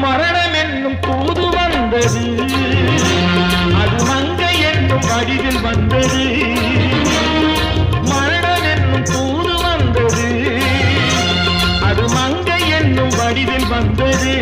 மரணம் என்னும் தூது வந்தது, அது மங்கை என்னும் வடிவில் வந்தது. மரணம் என்னும் தூது வந்தது, அது மங்கை என்னும் வடிவில் வந்தது.